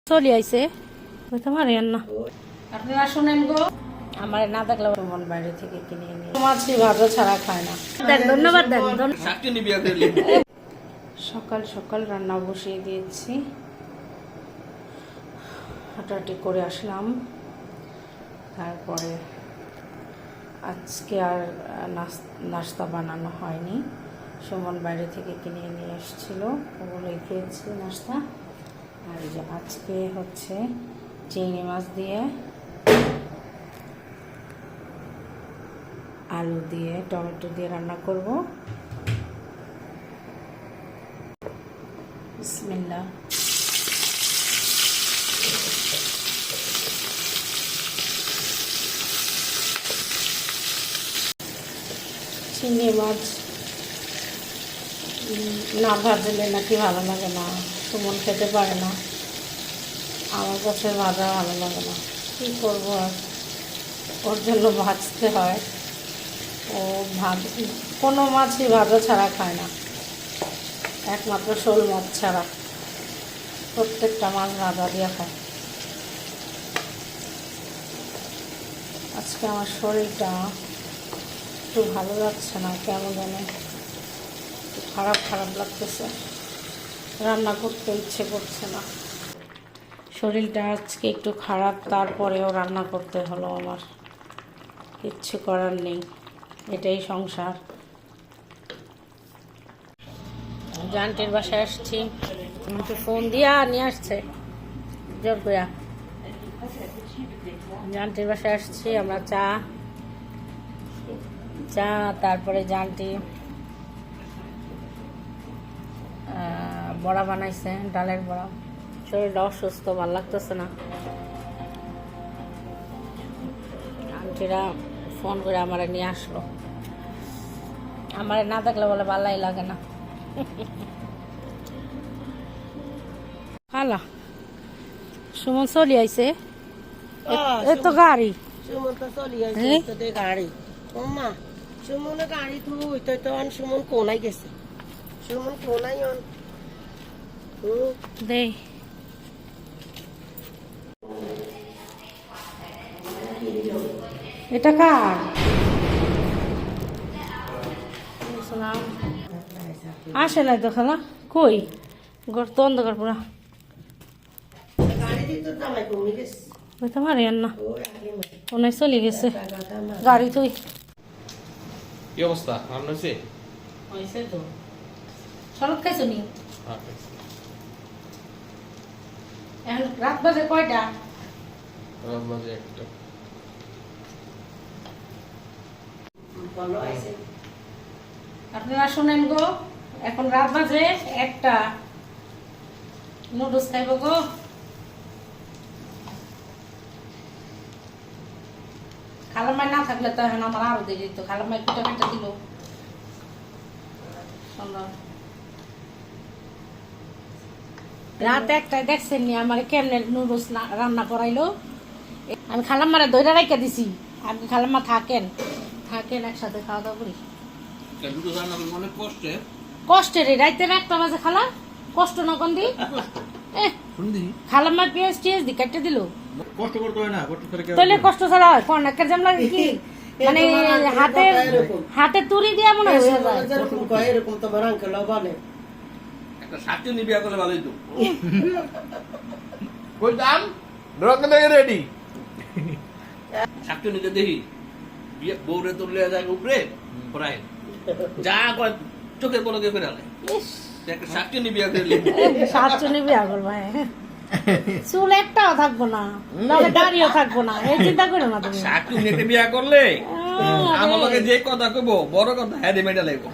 চলি আইছে তোমার না আপনারা শুনেন গো আমার না দেখলে মন বাইরে থেকে কিনে নিয়ে মাছি ভাজা ছাড়া খায় না দেন ধন্যবাদ দেন সকাল সকাল রান্না বসিয়ে দিয়েছি হাঁটাহাঁটি করে আসলাম তারপরে আজকে আর নাস্তা বানানো হয়নি সুমন বাইরে থেকে কিনে নিয়ে এসেছিল ওগুলোই খেয়েছি নাস্তা আর এই যে আজকে হচ্ছে চিংড়ি মাছ দিয়ে আলু দিয়ে টমেটো দিয়ে রান্না করব বিসমিল্লাহ চিংড়ি মাছ না ভাজলে নাকি ভালো লাগে না সুমন খেতে পারে না আমার কাছে ভাজা ভালো লাগে না কী করবো আর ওর জন্য ভাজতে হয় ও কোনো মাছই ভাজা ছাড়া খায় না একমাত্র শোল মাছ ছাড়া প্রত্যেকটা মাছ ভাজা দিয়ে খায় আজকে আমার শরীরটা একটু ভালো লাগছে না কেমন জানে খারাপ খারাপ লাগতেছে রান্না করতে ইচ্ছে করছে না শরীরটা আজকে একটু খারাপ তারপরেও রান্না করতে হলো আমার কিচ্ছু করার নেই এটাই সংসার জানটির বাসায় আসছি আমাকে ফোন দিয়া নিয়ে আসছে জোর করে জানটির বাসায় আসছি আমরা চা তারপরে জানটি বড়া বানাইছে ডালের বড়া শরীরটা অসুস্থ ভালো লাগতেছে না আন্টিরা ফোন করে আমারে নিয়ে আসলো আমারে না দেখলে বলে ভালোই লাগে না হালা সুমন চলি আইছে এত গাড়ি সুমন তো চলি আইছে তো দে গাড়ি ওমা সুমনের গাড়ি তুই তো আন সুমন কোনাই গেছে সুমন কোনাই অন দে এটা কার আসে নাই তো খালা কই ঘর তো অন্ধকার পুরা গাড়ি তো জামাই কমে গেছে ওই তো মারে না ওনাই চলে গেছে গাড়ি তুই কি অবস্থা রান্না হয়েছে হয়েছে তো শরৎ খাইছো নি এখন রাত বাজে কয়টা রাত বাজে একটা ভালো আছে আপনারা শুনেন গো এখন রাত বাজে একটা নুডলস খাইব গো খালামাই না থাকলে তো এখন আমার আরো দিয়ে দিত খালামাই পিঠা পিঠা দিল রাত একটাই দেখছেন নি আমার কেমনে নুডলস রান্না করাইলো আমি খালাম্মারে দইরা রাইখা দিছি আপনি খালাম্মা থাকেন একসাথে খাওয়া দাওয়া করি কষ্টের রাইতে একটা বাজে খালা কষ্ট না কোন দি খালাম্মা পেঁয়াজ টিয়াজ দি কাটতে দিল কষ্ট করতে হয় না তাহলে কষ্ট ছাড়া হয় কোন একটা যেমন লাগে কি মানে হাতে তুলি দিয়া মনে হয় যেরকম কয় এরকম তো বারাং খেলা বলে একটা সাথে নিবিয়া করলে ভালোই তো কই দাম রকম থেকে রেডি সাথে নিতে দেখি বিয়ে বউরে তুললে যায় উপরে পড়ায় যা কয় চোখের পলকে ফেরে আলে একটা সাথে নিবিয়া করলে সাতচুনি বিয়া করবো চুল একটাও থাকবো না তবে দাঁড়িয়েও থাকবো না এই চিন্তা করো না তুমি সাথে নিতে বিয়া করলে আমার লগে যে কথা কইবো বড় কথা হ্যাঁ মেডা লাগবো